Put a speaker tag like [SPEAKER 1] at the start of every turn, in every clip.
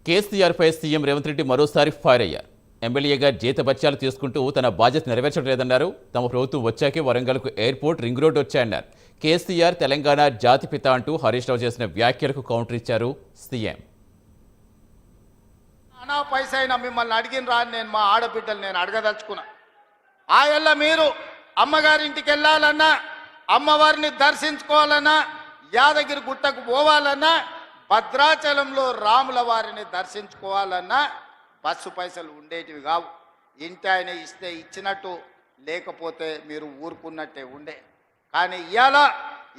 [SPEAKER 1] కేసీఆర్పై CM Revanth Reddy మరోసారి fire అయ్యారు. ఎమ్మెల్యేగా జీతభత్యాలు తీసుకుంటూ తన బాధ్యత నెరవేర్చడం లేదన్నారు. తమ ప్రభుత్వం వచ్చాకే వరంగల్కు ఎయిర్పోర్ట్, రింగ్ రోడ్ వచ్చాయన్నారు. కేసీఆర్ తెలంగాణ జాతిపిత అంటూ హరీష్ రావు చేసిన వ్యాఖ్యలకు కౌంటర్ ఇచ్చారు సీఎం.
[SPEAKER 2] అనా పైసైనా మిమ్మల్ని అడిగిన రాని నేను మా ఆడబిడ్డలు నేను అడగదలుచుకున్నా. ఆయల్ల మీరు అమ్మగారింటికి వెళ్ళాలన్నా, అమ్మవారిని దర్శించుకోవాలన్నా, యాదగిరి గుట్టకు పోవాలన్నా, భద్రాచలంలో రాముల వారిని దర్శించుకోవాలన్నా బస్సు పైసలు ఉండేటివి కావు. ఇంటి ఆయన ఇస్తే ఇచ్చినట్టు, లేకపోతే మీరు ఊరుకున్నట్టే ఉండే. కానీ ఇవాళ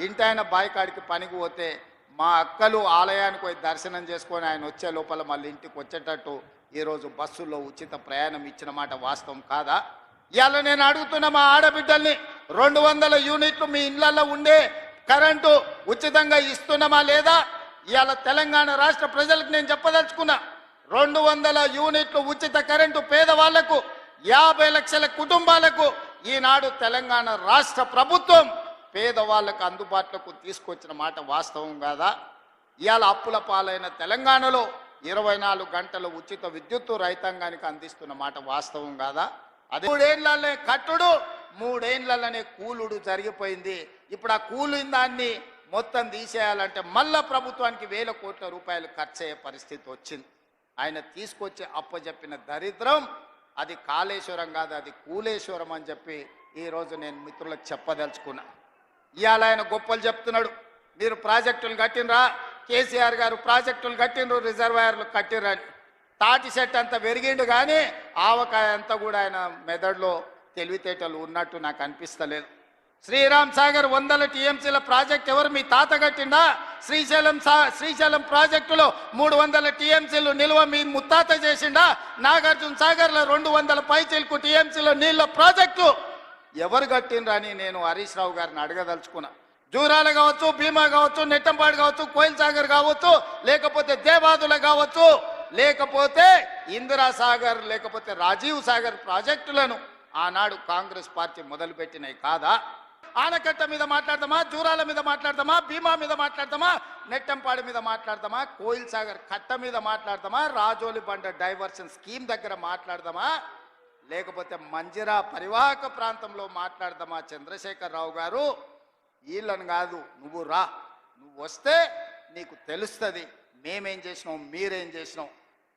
[SPEAKER 2] ఇంటి ఆయన బాయికాడికి పనికి పోతే మా అక్కలు ఆలయానికి పోయి దర్శనం చేసుకొని ఆయన వచ్చే లోపల మళ్ళీ ఇంటికి వచ్చేటట్టు ఈరోజు బస్సుల్లో ఉచిత ప్రయాణం ఇచ్చిన మాట వాస్తవం కాదా? ఇవాళ నేను అడుగుతున్న మా ఆడబిడ్డల్ని, 200 యూనిట్లు మీ ఇళ్లలో ఉండే కరెంటు ఉచితంగా ఇస్తున్నామా లేదా? ఇవాళ తెలంగాణ రాష్ట్ర ప్రజలకు నేను చెప్పదలుచుకున్నా, 200 యూనిట్లు ఉచిత కరెంటు పేదవాళ్లకు, 50 లక్షల కుటుంబాలకు ఈనాడు తెలంగాణ రాష్ట్ర ప్రభుత్వం పేదవాళ్లకు అందుబాటులోకి తీసుకొచ్చిన మాట వాస్తవం కాదా? ఇవాళ అప్పుల పాలైన తెలంగాణలో 24 గంటల ఉచిత విద్యుత్తు రైతాంగానికి అందిస్తున్న మాట వాస్తవం కాదా? అదే 3 ఏళ్లనే కట్టుడు, 3 ఏళ్లనే కూలుడు జరిగిపోయింది. ఇప్పుడు ఆ కూలిన దాన్ని మొత్తం తీసేయాలంటే మళ్ళా ప్రభుత్వానికి 1000 కోట్ల రూపాయలు ఖర్చు అయ్యే పరిస్థితి వచ్చింది. ఆయన తీసుకొచ్చి అప్పచెప్పిన దరిద్రం అది కాళేశ్వరం కాదు, అది కూలేశ్వరం అని చెప్పి ఈరోజు నేను మిత్రులకు చెప్పదలుచుకున్నా. ఇవాళ ఆయన గొప్పలు చెప్తున్నాడు, మీరు ప్రాజెక్టులు కట్టినరా, కేసీఆర్ గారు ప్రాజెక్టులు కట్టినరు, రిజర్వాయర్లు కట్టిరని. తాటి చెట్టు అంతా పెరిగిండు కానీ ఆవకాయ అంతా కూడా ఆయన మెదడులో తెలివితేటలు ఉన్నట్టు నాకు అనిపిస్తలేదు. శ్రీరామ్ సాగర్ 100 టీఎంసీల ప్రాజెక్ట్ ఎవరు? మీ తాత కట్టిండా? శ్రీశైలం ప్రాజెక్టులో 300 టీఎంసీలు నిల్వ మీ ముత్తాత చేసిండా? నాగార్జున సాగర్లో 200 పైచిల్కు టీఎంసీల నీళ్ళ ప్రాజెక్టు ఎవరు కట్టిండ్రని నేను హరీష్ రావు గారిని అడగదలుచుకున్నా. జూరాల కావచ్చు, భీమా కావచ్చు, నెట్టంపాడు కావచ్చు, కోయిల్ సాగర్ కావచ్చు, లేకపోతే దేవాదుల కావచ్చు, లేకపోతే ఇందిరా సాగర్, లేకపోతే రాజీవ్ సాగర్ ప్రాజెక్టులను ఆనాడు కాంగ్రెస్ పార్టీ మొదలుపెట్టినాయి కాదా? ఆనకట్ట మీద మాట్లాడతామా, జూరాల మీద మాట్లాడతామా, భీమా మీద మాట్లాడతామా, నెట్టంపాడు మీద మాట్లాడతామా, కోయిల్ సాగర్ కట్ట మీద మాట్లాడతామా, రాజోలి బండ డైవర్షన్ స్కీమ్ దగ్గర మాట్లాడదామా, లేకపోతే మంజిరా పరివాహక ప్రాంతంలో మాట్లాడదామా? చంద్రశేఖరరావు గారు, వీళ్ళని కాదు, నువ్వు రా, నువ్వు వస్తే నీకు తెలుస్తుంది మేమేం చేసినాం, మీరేం చేసినాం.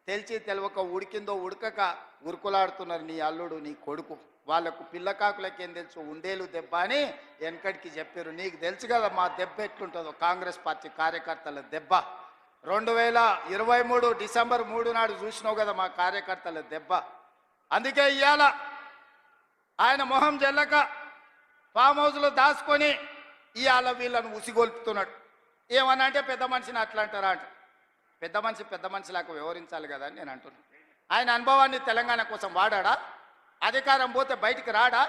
[SPEAKER 2] తెలిసి తెలవక ఉడికిందో ఉడకక ఉరుకులాడుతున్నారు నీ అల్లుడు, నీ కొడుకు. వాళ్లకు పిల్లకాకులకేం తెలుసు, ఉండేలు దెబ్బ అని వెనకడికి చెప్పారు. నీకు తెలుసు కదా మా దెబ్బ ఎట్లుంటుందో, కాంగ్రెస్ పార్టీ కార్యకర్తల దెబ్బ. 2023 డిసెంబర్ 3 నాడు చూసినావు కదా మా కార్యకర్తల దెబ్బ. అందుకే ఇవాళ ఆయన మొహం జల్లక ఫామ్ హౌస్లో దాచుకొని ఇవాళ వీళ్ళను ఉసిగొల్పుతున్నాడు. ఏమన్నా అంటే పెద్ద మనిషిని అట్లా అంటారా అంట. పెద్ద మనిషిలాగా వ్యవహరించాలి కదా అని నేను అంటున్నాను. ఆయన అనుభవాన్ని తెలంగాణ కోసం వాడా? అధికారం పోతే బయటికి రాడా?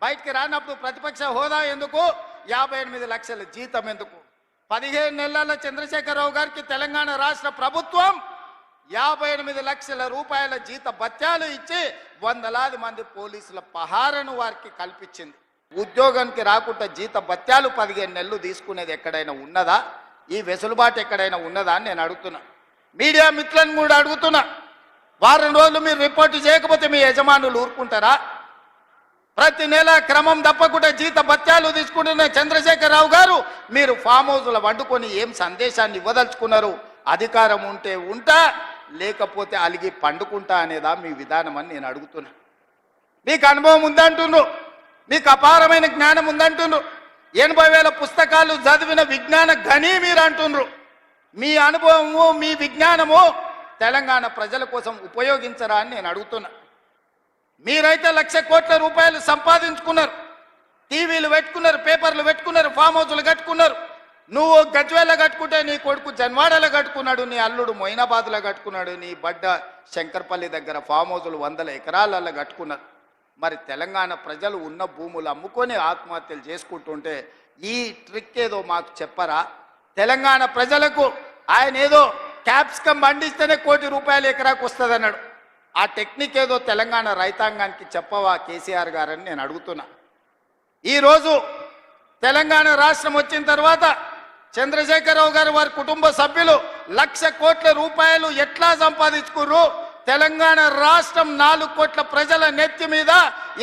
[SPEAKER 2] బయటికి రానప్పుడు ప్రతిపక్ష హోదా ఎందుకు? 58 లక్షల జీతం ఎందుకు? 15 నెలల చంద్రశేఖరరావు గారికి తెలంగాణ రాష్ట్ర ప్రభుత్వం 58 లక్షల రూపాయల జీత భత్యాలు ఇచ్చి వందలాది మంది పోలీసుల పహారను వారికి కల్పించింది. ఉద్యోగానికి రాకుండా జీత భత్యాలు 15 నెలలు తీసుకునేది ఎక్కడైనా ఉన్నదా? ఈ వెసులుబాటు ఎక్కడైనా ఉన్నదా అని నేను అడుగుతున్నా. మీడియా మిత్రులను కూడా అడుగుతున్నా, వారం రోజులు మీరు రిపోర్టు చేయకపోతే మీ యజమానులు ఊరుకుంటారా? ప్రతి నెల క్రమం తప్పకుండా జీత భత్యాలు తీసుకుంటున్న చంద్రశేఖరరావు గారు, మీరు ఫామ్ హౌస్లో వండుకొని ఏం సందేశాన్ని ఇవ్వదలుచుకున్నారు? అధికారం ఉంటే ఉంటా, లేకపోతే అలిగి పండుకుంటా అనేదా మీ విధానం అని నేను అడుగుతున్నా. మీకు అనుభవం ఉందంటున్నారు, మీకు అపారమైన జ్ఞానం ఉందంటున్నారు, 80,000 పుస్తకాలు చదివిన విజ్ఞాన గని మీరు అంటున్నారు. మీ అనుభవము, మీ విజ్ఞానము తెలంగాణ ప్రజల కోసం ఉపయోగించరా అని నేను అడుగుతున్నా. మీరైతే 1,00,000 కోట్ల రూపాయలు సంపాదించుకున్నారు, టీవీలు పెట్టుకున్నారు, పేపర్లు పెట్టుకున్నారు, ఫామ్ హౌస్లు కట్టుకున్నారు. నువ్వు గజ్వేల్లో కట్టుకుంటే నీ కొడుకు జన్వాడలో కట్టుకున్నాడు, నీ అల్లుడు మొయినాబాద్లో కట్టుకున్నాడు, నీ బడ్డ శంకర్పల్లి దగ్గర ఫామ్ హౌస్లు 100 ఎకరాలలో కట్టుకున్నారు. మరి తెలంగాణ ప్రజలు ఉన్న భూములు అమ్ముకొని ఆత్మహత్యలు చేసుకుంటుంటే ఈ ట్రిక్ ఏదో మాకు చెప్పరా? తెలంగాణ ప్రజలకు ఆయన ఏదో క్యాప్సికమ్ పండిస్తేనే ₹1 కోటి ఎకరాకు వస్తుంది అన్నాడు. ఆ టెక్నిక్ ఏదో తెలంగాణ రైతాంగానికి చెప్పవా కేసీఆర్ గారని నేను అడుగుతున్నా. ఈరోజు తెలంగాణ రాష్ట్రం వచ్చిన తర్వాత చంద్రశేఖరరావు గారు వారి కుటుంబ సభ్యులు 1,00,000 కోట్ల రూపాయలు ఎట్లా సంపాదించుకుర్రు? తెలంగాణ రాష్ట్రం 4 కోట్ల ప్రజల నెత్తి మీద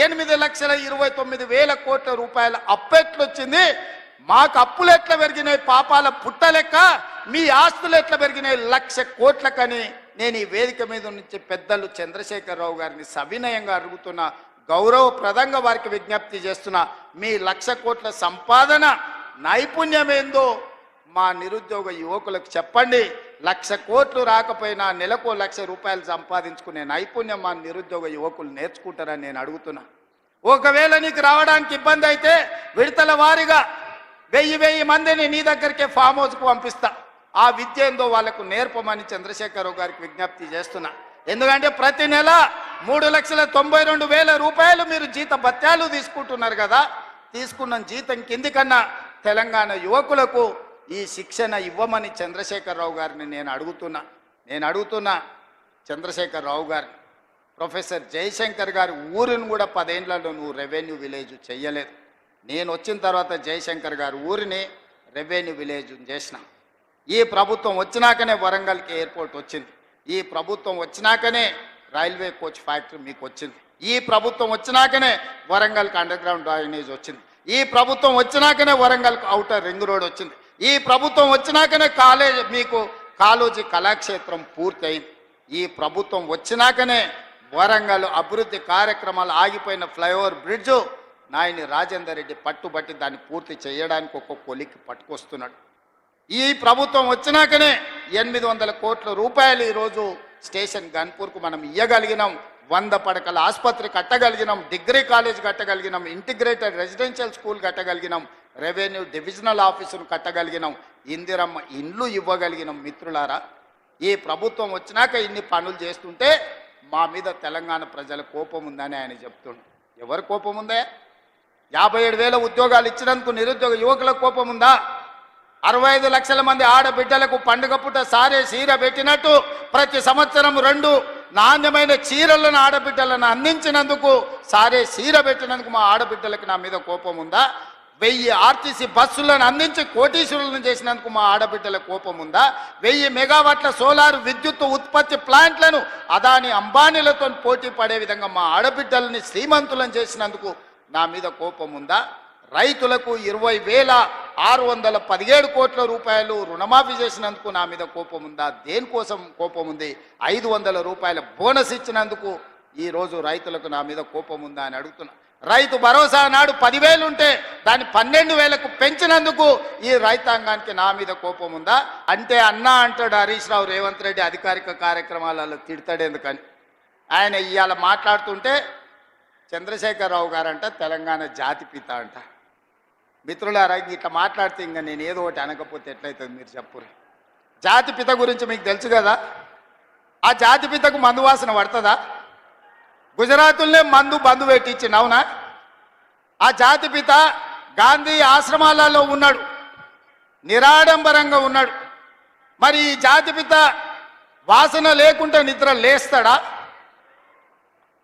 [SPEAKER 2] 8,29,000 కోట్ల రూపాయల అప్పెట్లొచ్చింది. మాకు అప్పులు ఎట్లా పెరిగినాయి పాపాల పుట్టలెక్క, మీ ఆస్తులు ఎట్లా పెరిగినాయి 1,00,000 కోట్లకని నేను ఈ వేదిక మీద నుంచి పెద్దలు చంద్రశేఖరరావు గారిని సవినయంగా అడుగుతున్నా, గౌరవప్రదంగా వారికి విజ్ఞప్తి చేస్తున్నా. మీ 1,00,000 కోట్ల సంపాదన నైపుణ్యం ఏందో మా నిరుద్యోగ యువకులకు చెప్పండి. 1,00,000 కోట్లు రాకపోయినా నెలకు 1,00,000 రూపాయలు సంపాదించుకునే నైపుణ్యం మా నిరుద్యోగ యువకులు నేర్చుకుంటారని నేను అడుగుతున్నా. ఒకవేళ నీకు రావడానికి ఇబ్బంది అయితే విడతల వారీగా 1000 మందిని నీ దగ్గరికే ఫామ్ హౌస్కు పంపిస్తా. ఆ విద్య ఏందో వాళ్ళకు నేర్పమని చంద్రశేఖరరావు గారికి విజ్ఞప్తి చేస్తున్నా. ఎందుకంటే ప్రతి నెల 3,92,000 రూపాయలు మీరు జీత భత్యాలు తీసుకుంటున్నారు కదా. తీసుకున్న జీతం కింది కన్నా తెలంగాణ యువకులకు ఈ శిక్షణ ఇవ్వమని చంద్రశేఖరరావు గారిని నేను అడుగుతున్నా. చంద్రశేఖరరావు గారు, ప్రొఫెసర్ జయశంకర్ గారి ఊరిని కూడా 10 ఏళ్లలో నువ్వు రెవెన్యూ విలేజ్ చెయ్యలేదు. నేను వచ్చిన తర్వాత జయశంకర్ గారి ఊరిని రెవెన్యూ విలేజ్ చేసిన. ఈ ప్రభుత్వం వచ్చినాకనే వరంగల్కి ఎయిర్పోర్ట్ వచ్చింది. ఈ ప్రభుత్వం వచ్చినాకనే రైల్వే కోచ్ ఫ్యాక్టరీ మీకు వచ్చింది. ఈ ప్రభుత్వం వచ్చినాకనే వరంగల్కి అండర్ గ్రౌండ్ డ్రైనేజ్ వచ్చింది. ఈ ప్రభుత్వం వచ్చినాకనే వరంగల్కి ఔటర్ రింగ్ రోడ్ వచ్చింది. ఈ ప్రభుత్వం వచ్చినాకనే మీకు కాళోజీ కళాక్షేత్రం పూర్తయింది. ఈ ప్రభుత్వం వచ్చినాకనే వరంగల్ అభివృద్ధి కార్యక్రమాలు ఆగిపోయిన ఫ్లైఓవర్ బ్రిడ్జు నాయని రాజేందర్ రెడ్డి పట్టుబట్టి దాన్ని పూర్తి చేయడానికి ఒక కొలికి పట్టుకొస్తున్నాడు. ఈ ప్రభుత్వం వచ్చినాకనే 800 కోట్ల రూపాయలు ఈరోజు స్టేషన్ గన్పూర్కు మనం ఇయ్యగలిగినాం. 100 పడకల ఆసుపత్రి కట్టగలిగినాం, డిగ్రీ కాలేజ్ కట్టగలిగినాం, ఇంటిగ్రేటెడ్ రెసిడెన్షియల్ స్కూల్ కట్టగలిగినాం, రెవెన్యూ డివిజనల్ ఆఫీసును కట్టగలిగినాం, ఇందిరమ్మ ఇండ్లు ఇవ్వగలిగినాం. మిత్రులారా, ఈ ప్రభుత్వం వచ్చినాక ఇన్ని పనులు చేస్తుంటే మా మీద తెలంగాణ ప్రజల కోపం ఉందని ఆయన చెప్తుండు. ఎవరు కోపం ఉందే? 57,000 ఉద్యోగాలు ఇచ్చినందుకు నిరుద్యోగ యువకులకు కోపం ఉందా? 65 లక్షల మంది ఆడబిడ్డలకు పండుగ పూట సారే చీర పెట్టినట్టు ప్రతి సంవత్సరం 2 నాణ్యమైన చీరలను ఆడబిడ్డలను అందించినందుకు, సారే చీర పెట్టినందుకు మా ఆడబిడ్డలకు నా మీద కోపం ఉందా? 1000 ఆర్టీసీ బస్సులను అందించి కోటీశ్వరులను చేసినందుకు మా ఆడబిడ్డల కోపం ఉందా? 1000 మెగావాట్ల సోలార్ విద్యుత్ ఉత్పత్తి ప్లాంట్లను అదాని అంబానీలతో పోటీ పడే విధంగా మా ఆడబిడ్డలని శ్రీమంతులను చేసినందుకు నా మీద కోపం ఉందా? రైతులకు 20,617 కోట్ల రూపాయలు రుణమాఫీ చేసినందుకు నా మీద కోపం ఉందా? దేనికోసం కోపం ఉంది? 500 రూపాయల బోనస్ ఇచ్చినందుకు ఈరోజు రైతులకు నా మీద కోపం ఉందా అని అడుగుతున్నా. రైతు భరోసా నాడు 10,000 ఉంటే దాన్ని 12,000కు పెంచినందుకు ఈ రైతాంగానికి నా మీద కోపం ఉందా? అంటే అన్నా అంటాడు హరీష్ రావు రేవంత్ రెడ్డి అధికారిక కార్యక్రమాలలో తిడతాడేందుకని. ఆయన ఇవాళ మాట్లాడుతుంటే చంద్రశేఖరరావు గారంట తెలంగాణ జాతిపిత అంట. మిత్రులారా, ఇట్లా మాట్లాడితే ఇంకా నేను ఏదో ఒకటి అనకపోతే ఎట్లయితుంది మీరు చెప్పురు. జాతిపిత గురించి మీకు తెలుసు కదా. ఆ జాతిపితకు మందు వాసన పడుతుందా? గుజరాతుల్నే బంధు పెట్టించింది, అవునా? ఆ జాతిపిత గాంధీ ఆశ్రమాలలో ఉన్నాడు, నిరాడంబరంగా ఉన్నాడు. మరి ఈ జాతిపిత వాసన లేకుంటే నిద్ర లేస్తాడా?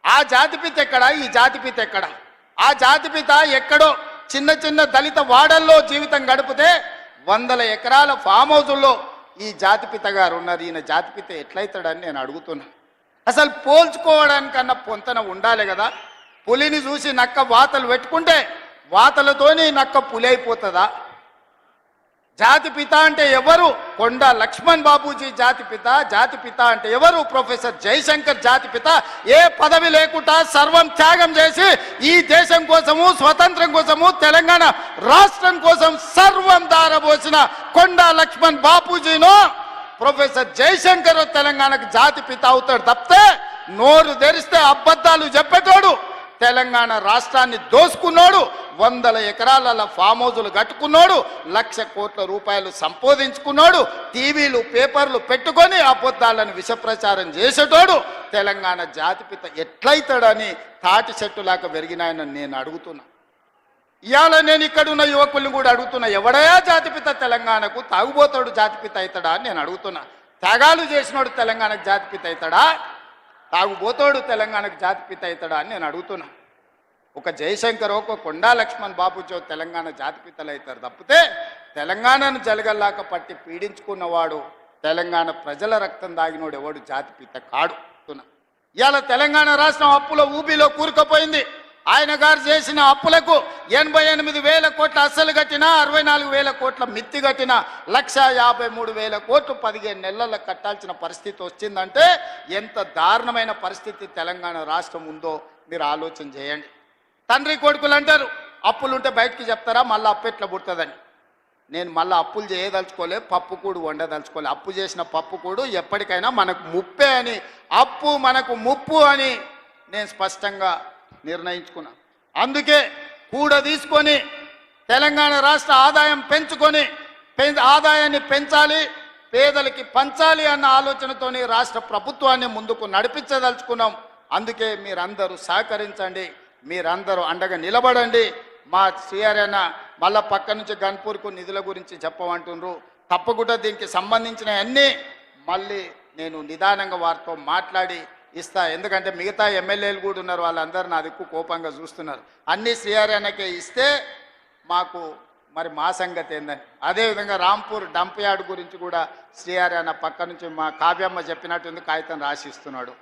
[SPEAKER 2] ఆ జాతిపిత ఎక్కడా? ఈ జాతిపిత ఎక్కడా? ఆ జాతిపిత ఎక్కడో చిన్న చిన్న దళిత వాడల్లో జీవితం గడిపితే 100 ఎకరాల ఫామ్ హౌజుల్లో ఈ జాతిపిత గారు ఉన్నారు. ఈయన జాతిపిత ఎట్లయితాడని నేను అడుగుతున్నా. అసలు పోల్చుకోవడానికన్నా పొంతన ఉండాలి కదా. పులిని చూసి నక్క వాతలు పెట్టుకుంటే వాతలతోని నక్క పులి అయిపోతుందా? జాతిపిత అంటే ఎవరు? కొండ లక్ష్మణ్ బాబూజీ జాతిపిత. జాతిపిత అంటే ఎవరు? ప్రొఫెసర్ జయశంకర్ జాతిపిత. ఏ పదవి లేకుండా సర్వం త్యాగం చేసి ఈ దేశం కోసము, స్వతంత్రం కోసము, తెలంగాణ రాష్ట్రం కోసం సర్వం దారబోసిన కొండ లక్ష్మణ్ బాపూజీను ప్రొఫెసర్ జయశంకర్ తెలంగాణకు జాతిపిత అవుతాడు తప్పితే నోరు తెరిస్తే అబద్ధాలు చెప్పేటోడు, తెలంగాణ రాష్ట్రాన్ని దోసుకున్నాడు, 100 ఎకరాల ఫామ్ హౌజులు కట్టుకున్నాడు, 1,00,000 కోట్ల రూపాయలు సంపాదించుకున్నాడు, టీవీలు పేపర్లు పెట్టుకొని అబద్ధాలను విషప్రచారం చేసేటోడు తెలంగాణ జాతిపిత ఎట్లయితాడని తాటి చెట్టులాగా పెరిగినాయని నేను అడుగుతున్నా. ఇవాళ నేను ఇక్కడున్న యువకుల్ని కూడా అడుగుతున్నా, ఎవడయా జాతిపిత తెలంగాణకు? తాగుబోతాడు జాతిపిత అవుతాడా అని నేను అడుగుతున్నా. త్యాగాలు చేసినోడు తెలంగాణకు జాతిపిత అవుతాడా? తాగుబోతాడు తెలంగాణకు జాతిపిత అవుతాడా అని నేను అడుగుతున్నా. ఒక జయశంకర్, ఒక కొండా లక్ష్మణ్ బాబుజీ తెలంగాణ జాతిపితలు అవుతారు తప్పితే తెలంగాణను జలగల్లాక పట్టి పీడించుకున్నవాడు తెలంగాణ ప్రజల రక్తం దాగినోడు ఎవడు జాతిపిత కాడు. ఇవాళ తెలంగాణ రాష్ట్రం అప్పుల ఊబిలో కూరుకుపోయింది. ఆయన గారు చేసిన అప్పులకు 88,000 కోట్ల అస్సలు కట్టినా, 64,000 కోట్ల మిత్తి కట్టినా, 1,53,000 కోట్లు 15 నెలల్లో కట్టాల్సిన పరిస్థితి వచ్చిందంటే ఎంత దారుణమైన పరిస్థితి తెలంగాణ రాష్ట్రం ఉందో మీరు ఆలోచన చేయండి. తండ్రి కొడుకులు అంటారు అప్పులుంటే బయటికి చెప్తారా, మళ్ళీ అప్పు ఎట్లా పుడుతుందని. నేను మళ్ళీ అప్పులు చేయదలుచుకోలే, పప్పు కూడు వండదలుచుకోలే. అప్పు చేసిన పప్పు కూడు ఎప్పటికైనా మనకు ముప్పే అని, అప్పు మనకు ముప్పు అని నేను స్పష్టంగా నిర్ణయించుకున్నా. అందుకే కూడ తీసుకొని తెలంగాణ రాష్ట్ర ఆదాయం పెంచుకొని ఆదాయాన్ని పెంచాలి, పేదలకి పంచాలి అన్న ఆలోచనతోని రాష్ట్ర ప్రభుత్వాన్ని ముందుకు నడిపించదలుచుకున్నాం. అందుకే మీరందరూ సహకరించండి, మీరందరూ అండగా నిలబడండి. మా శ్రీహరన్న మళ్ళా పక్క నుంచి గన్పూర్కు నిధుల గురించి చెప్పమంటుండ్రు. తప్పకుండా దీనికి సంబంధించిన అన్నీ మళ్ళీ నేను నిదానంగా వారితో మాట్లాడి ఇస్తా. ఎందుకంటే మిగతా ఎమ్మెల్యేలు కూడా ఉన్నారు, వాళ్ళందరూ నా దిక్కు కోపంగా చూస్తున్నారు. అన్నీ శ్రీహరన్నకే ఇస్తే మాకు మరి మా సంగతి ఏందని. అదేవిధంగా రాంపూర్ డంప్ యార్డ్ గురించి కూడా శ్రీహరన్న పక్క నుంచి మా కావ్యమ్మ చెప్పినట్టుంది కాగితం రాసిస్తున్నాడు.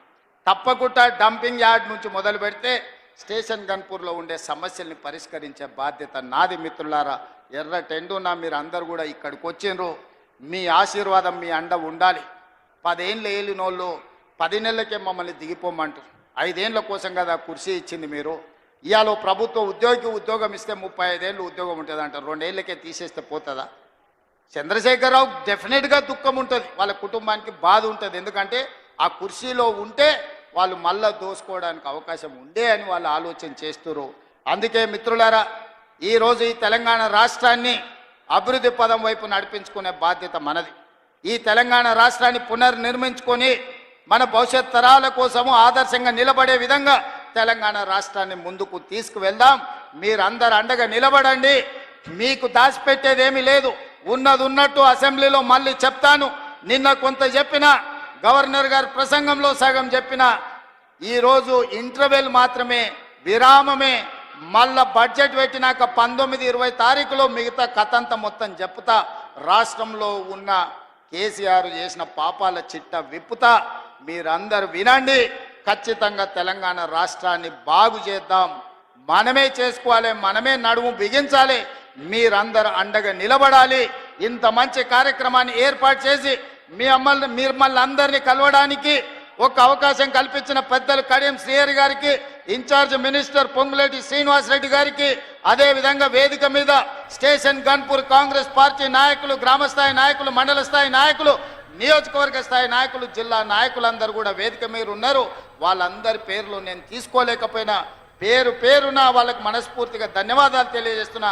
[SPEAKER 2] తప్పకుండా డంపింగ్ యార్డ్ నుంచి మొదలు పెడితే స్టేషన్ గన్పూర్లో ఉండే సమస్యల్ని పరిష్కరించే బాధ్యత నాది. మిత్రులారా, ఎర్ర టెండున్నా మీరు అందరు కూడా ఇక్కడికి వచ్చిండ్రు. మీ ఆశీర్వాదం, మీ అండ ఉండాలి. 10 ఏళ్ళు ఏలినోళ్ళు 10 నెలలకే మమ్మల్ని దిగిపోమంటారు. 5 ఏళ్ళ కోసం కదా కుర్చీ ఇచ్చింది మీరు. ఇవాళ ప్రభుత్వ ఉద్యోగం ఇస్తే 35 ఏళ్ళు ఉద్యోగం ఉంటుంది అంటారు. 2 ఏళ్ళకే తీసేస్తే పోతుందా? చంద్రశేఖరరావు డెఫినెట్గా దుఃఖం ఉంటుంది, వాళ్ళ కుటుంబానికి బాధ ఉంటుంది. ఎందుకంటే ఆ కుర్చీలో ఉంటే వాళ్ళు మళ్ళా దోసుకోవడానికి అవకాశం ఉండే అని వాళ్ళు ఆలోచన చేస్తున్నారు. అందుకే మిత్రులారా, ఈరోజు ఈ తెలంగాణ రాష్ట్రాన్ని అభివృద్ధి పదం వైపు నడిపించుకునే బాధ్యత మనది. ఈ తెలంగాణ రాష్ట్రాన్ని పునర్నిర్మించుకొని మన భవిష్యత్ తరాల కోసము ఆదర్శంగా నిలబడే విధంగా తెలంగాణ రాష్ట్రాన్ని ముందుకు తీసుకువెళ్దాం. మీరందరూ అండగా నిలబడండి. మీకు దాచిపెట్టేదేమీ లేదు, ఉన్నది ఉన్నట్టు అసెంబ్లీలో మళ్ళీ చెప్తాను. నిన్న కొంత చెప్పిన, గవర్నర్ గారు ప్రసంగంలో సగం చెప్పిన, ఈరోజు ఇంటర్వెల్ మాత్రమే, విరామమే. మళ్ళా బడ్జెట్ పెట్టినాక 19-20 తారీఖులో మిగతా కథంతా మొత్తం చెప్తా. రాష్ట్రంలో ఉన్న కేసీఆర్ చేసిన పాపాల చిట్ట విప్పుతా. మీరందరూ వినండి. ఖచ్చితంగా తెలంగాణ రాష్ట్రాన్ని బాగు చేద్దాం. మనమే చేసుకోవాలి, మనమే నడుము బిగించాలి. మీరందరూ అండగా నిలబడాలి. ఇంత మంచి కార్యక్రమాన్ని ఏర్పాటు చేసి మిమ్మల్ని అందరినీ కలవడానికి ఒక అవకాశం కల్పించిన పెద్దలు కడియం శ్రీహరి గారికి, ఇన్ఛార్జ్ మినిస్టర్ పొంగులేటి శ్రీనివాసరెడ్డి గారికి, అదేవిధంగా వేదిక మీద స్టేషన్ గన్పూర్ కాంగ్రెస్ పార్టీ నాయకులు, గ్రామస్థాయి నాయకులు, మండల స్థాయి నాయకులు, నియోజకవర్గ స్థాయి నాయకులు, జిల్లా నాయకులందరూ కూడా వేదిక మీద ఉన్నారు. వాళ్ళందరి పేర్లు నేను తీసుకోలేకపోయినా పేరున వాళ్ళకి మనస్ఫూర్తిగా ధన్యవాదాలు తెలియజేస్తున్నా.